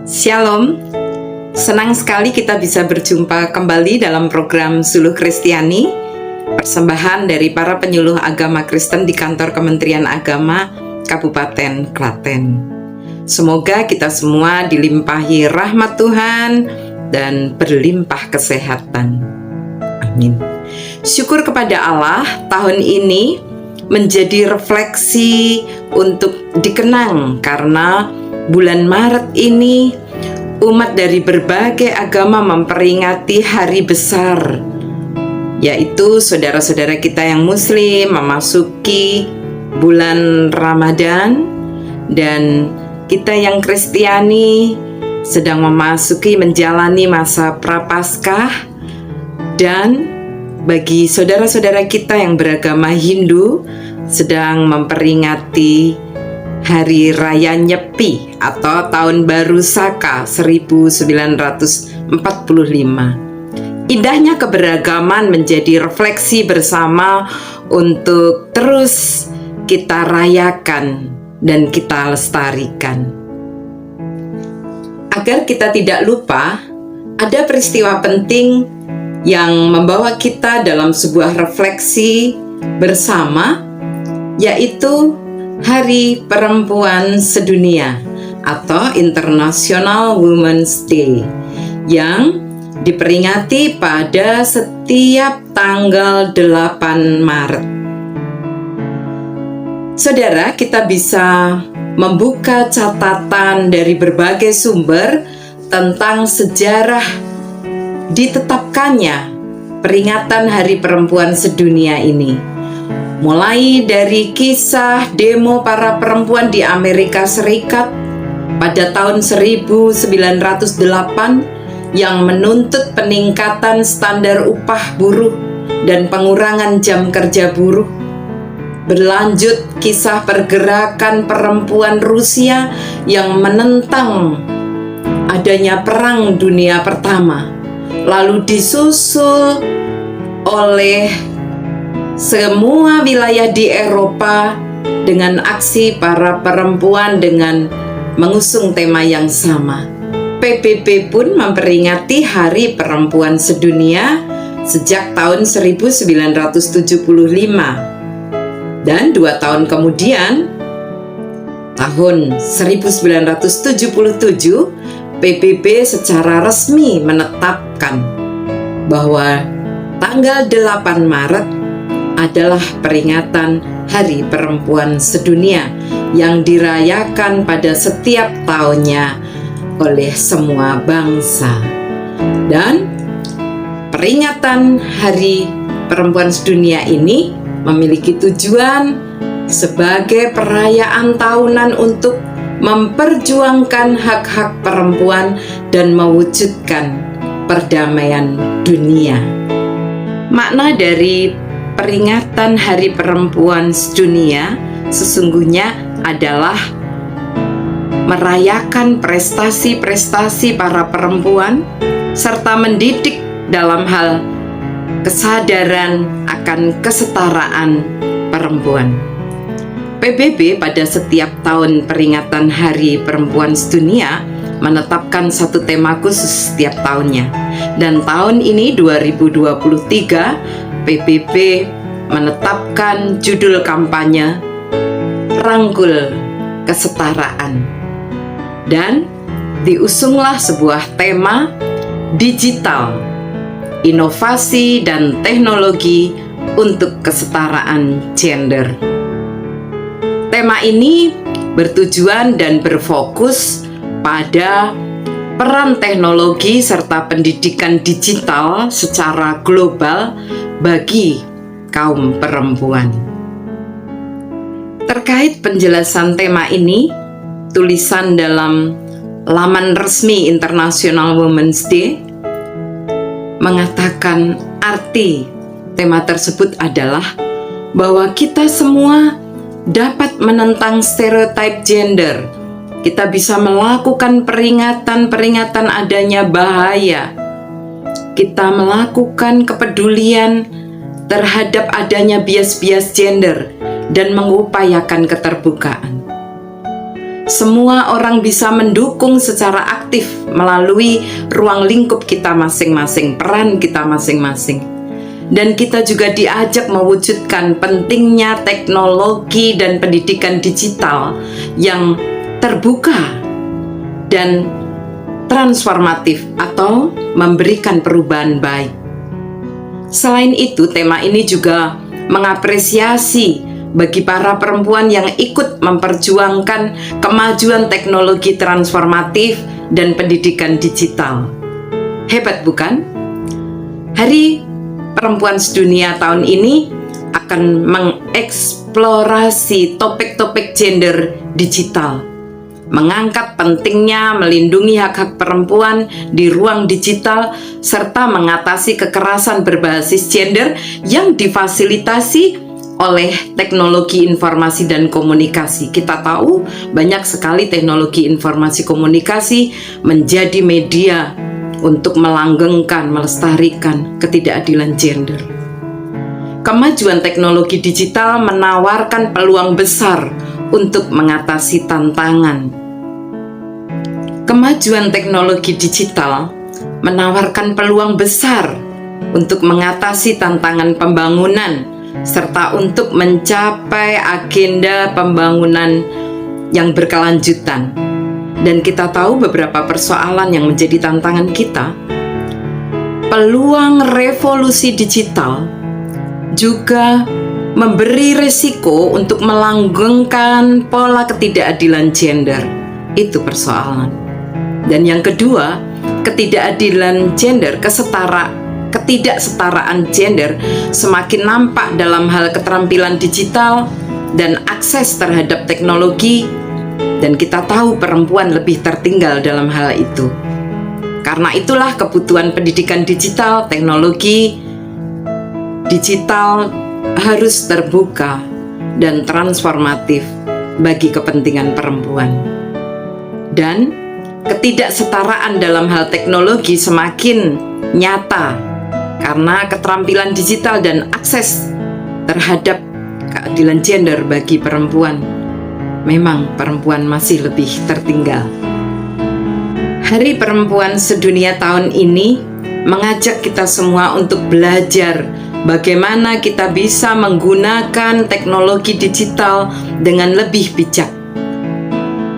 Shalom, senang sekali kita bisa berjumpa kembali dalam program Suluh Kristiani, persembahan dari para penyuluh agama Kristen di kantor Kementerian Agama Kabupaten Klaten. Semoga kita semua dilimpahi rahmat Tuhan dan berlimpah kesehatan. Amin. Syukur kepada Allah, tahun ini menjadi refleksi untuk dikenang karena bulan Maret ini umat dari berbagai agama memperingati hari besar, yaitu saudara-saudara kita yang Muslim memasuki bulan Ramadan, dan kita yang Kristiani sedang memasuki menjalani masa Prapaskah, dan bagi saudara-saudara kita yang beragama Hindu sedang memperingati Hari Raya Nyepi atau Tahun Baru Saka 1945. Indahnya keberagaman menjadi refleksi bersama untuk terus kita rayakan dan kita lestarikan. Agar kita tidak lupa, ada peristiwa penting yang membawa kita dalam sebuah refleksi bersama, yaitu Hari Perempuan Sedunia atau International Women's Day yang diperingati pada setiap tanggal 8 Maret. Saudara, kita bisa membuka catatan dari berbagai sumber tentang sejarah ditetapkannya peringatan Hari Perempuan Sedunia ini. Mulai dari kisah demo para perempuan di Amerika Serikat pada tahun 1908 yang menuntut peningkatan standar upah buruh dan pengurangan jam kerja buruh. Berlanjut kisah pergerakan perempuan Rusia yang menentang adanya Perang Dunia Pertama, lalu disusul oleh semua wilayah di Eropa dengan aksi para perempuan dengan mengusung tema yang sama. PBB pun memperingati Hari Perempuan Sedunia sejak tahun 1975. Dan 2 tahun kemudian, tahun 1977, PBB secara resmi menetapkan bahwa tanggal 8 Maret adalah peringatan Hari Perempuan Sedunia yang dirayakan pada setiap tahunnya oleh semua bangsa. Dan peringatan Hari Perempuan Sedunia ini memiliki tujuan sebagai perayaan tahunan untuk memperjuangkan hak-hak perempuan dan mewujudkan perdamaian dunia. Makna dari peringatan Hari Perempuan Sedunia sesungguhnya adalah merayakan prestasi-prestasi para perempuan serta mendidik dalam hal kesadaran akan kesetaraan perempuan. PBB pada setiap tahun peringatan Hari Perempuan Sedunia menetapkan satu tema khusus setiap tahunnya. Dan tahun ini 2023 PBB menetapkan judul kampanye Rangkul Kesetaraan, dan diusunglah sebuah tema digital, inovasi dan teknologi untuk kesetaraan gender. Tema ini bertujuan dan berfokus pada peran teknologi serta pendidikan digital secara global bagi kaum perempuan. Terkait penjelasan tema ini, tulisan dalam laman resmi International Women's Day mengatakan arti tema tersebut adalah bahwa kita semua dapat menentang stereotip gender. Kita bisa melakukan peringatan adanya bahaya. Kita melakukan kepedulian terhadap adanya bias-bias gender dan mengupayakan keterbukaan. semua orang bisa mendukung secara aktif melalui ruang lingkup kita masing-masing, peran kita masing-masing. Dan kita juga diajak mewujudkan pentingnya teknologi dan pendidikan digital yang terbuka dan transformatif atau memberikan perubahan baik. Selain itu, tema ini juga mengapresiasi bagi para perempuan yang ikut memperjuangkan kemajuan teknologi transformatif dan pendidikan digital. Hebat bukan? Hari Perempuan Sedunia tahun ini akan mengeksplorasi topik-topik gender digital, mengangkat pentingnya melindungi hak-hak perempuan di ruang digital, serta mengatasi kekerasan berbasis gender yang difasilitasi oleh teknologi informasi dan komunikasi. Kita tahu banyak sekali teknologi informasi komunikasi menjadi media untuk melanggengkan, melestarikan ketidakadilan gender. Kemajuan teknologi digital menawarkan peluang besar untuk mengatasi tantangan. Kemajuan teknologi digital menawarkan peluang besar untuk mengatasi tantangan pembangunan serta untuk mencapai agenda pembangunan yang berkelanjutan. Dan kita tahu beberapa persoalan yang menjadi tantangan kita. Peluang revolusi digital juga memberi risiko untuk melanggengkan pola ketidakadilan gender. Itu persoalan. Dan yang kedua, ketidakadilan gender, ketidaksetaraan gender semakin nampak dalam hal keterampilan digital dan akses terhadap teknologi, dan kita tahu perempuan lebih tertinggal dalam hal itu. Karena itulah kebutuhan pendidikan digital, teknologi digital harus terbuka dan transformatif bagi kepentingan perempuan. Dan ketidaksetaraan dalam hal teknologi semakin nyata karena keterampilan digital dan akses terhadap keadilan gender bagi perempuan, memang perempuan masih lebih tertinggal. Hari Perempuan Sedunia tahun ini mengajak kita semua untuk belajar bagaimana kita bisa menggunakan teknologi digital dengan lebih bijak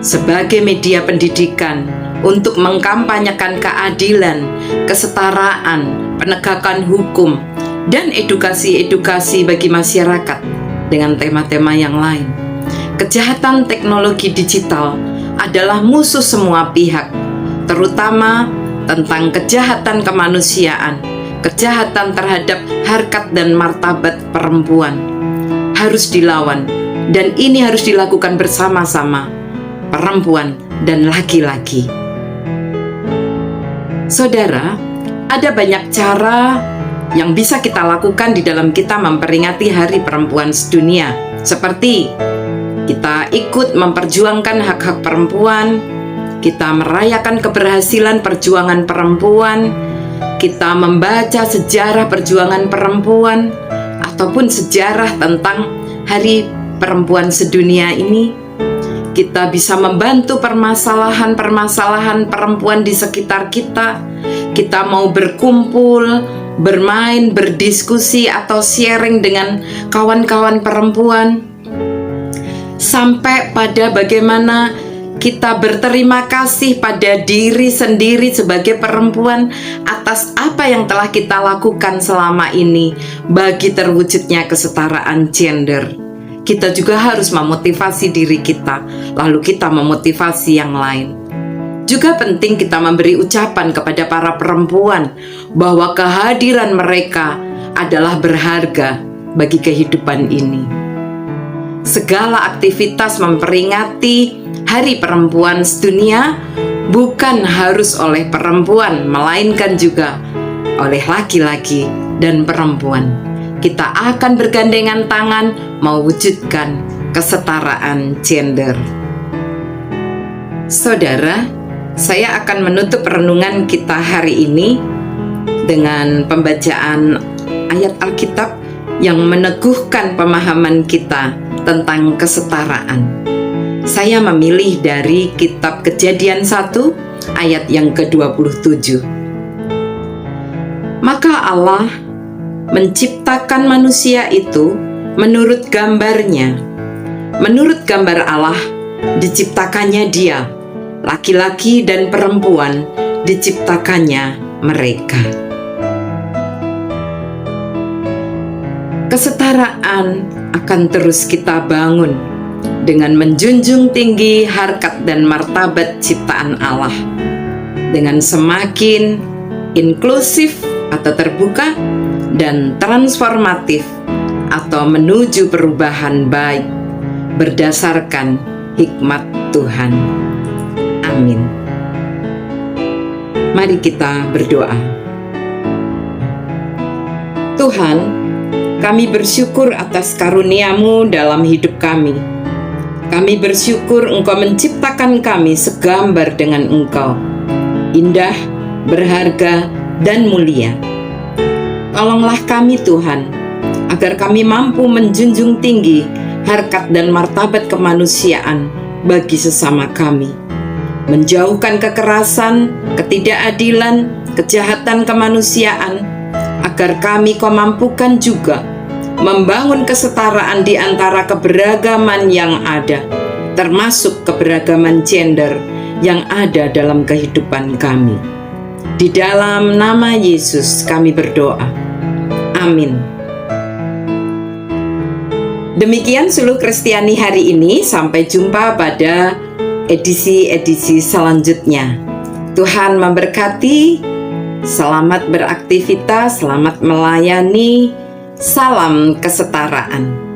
sebagai media pendidikan untuk mengkampanyekan keadilan, kesetaraan, penegakan hukum, dan edukasi-edukasi bagi masyarakat dengan tema-tema yang lain. Kejahatan teknologi digital adalah musuh semua pihak, terutama tentang kejahatan kemanusiaan, kejahatan terhadap harkat dan martabat perempuan. Harus dilawan, dan ini harus dilakukan bersama-sama, perempuan dan laki-laki. Saudara, ada banyak cara yang bisa kita lakukan di dalam kita memperingati Hari Perempuan Sedunia, seperti kita ikut memperjuangkan hak-hak perempuan, kita merayakan keberhasilan perjuangan perempuan, kita membaca sejarah perjuangan perempuan, ataupun sejarah tentang Hari Perempuan Sedunia ini. Kita bisa membantu permasalahan-permasalahan perempuan di sekitar kita. Kita mau berkumpul, bermain, berdiskusi, atau sharing dengan kawan-kawan perempuan. Sampai pada bagaimana kita berterima kasih pada diri sendiri sebagai perempuan atas apa yang telah kita lakukan selama ini bagi terwujudnya kesetaraan gender. Kita juga harus memotivasi diri kita, lalu kita memotivasi yang lain. Juga penting kita memberi ucapan kepada para perempuan bahwa kehadiran mereka adalah berharga bagi kehidupan ini. Segala aktivitas memperingati Hari Perempuan Sedunia bukan harus oleh perempuan, melainkan juga oleh laki-laki dan perempuan. Kita akan bergandengan tangan mewujudkan kesetaraan gender. Saudara, saya akan menutup renungan kita hari ini dengan pembacaan ayat Alkitab yang meneguhkan pemahaman kita tentang kesetaraan. Saya memilih dari kitab Kejadian 1 ayat yang ke-27. Maka Allah menciptakan manusia itu menurut gambarnya. Menurut gambar Allah diciptakannya dia, laki-laki dan perempuan diciptakannya mereka. Kesetaraan akan terus kita bangun dengan menjunjung tinggi harkat dan martabat ciptaan Allah, dengan semakin inklusif atau terbuka dan transformatif atau menuju perubahan baik berdasarkan hikmat Tuhan. Amin. Mari kita berdoa. Tuhan, kami bersyukur atas karunia-Mu dalam hidup kami. Kami bersyukur Engkau menciptakan kami segambar dengan Engkau, indah, berharga, dan mulia. Tolonglah kami Tuhan, agar kami mampu menjunjung tinggi harkat dan martabat kemanusiaan bagi sesama kami, menjauhkan kekerasan, ketidakadilan, kejahatan kemanusiaan, agar kami Kau mampukan juga membangun kesetaraan di antara keberagaman yang ada, termasuk keberagaman gender yang ada dalam kehidupan kami. Di dalam nama Yesus kami berdoa. Amin. Demikian Suluh Kristiani hari ini. Sampai jumpa pada edisi-edisi selanjutnya. Tuhan memberkati. Selamat beraktivitas, selamat melayani. Salam kesetaraan.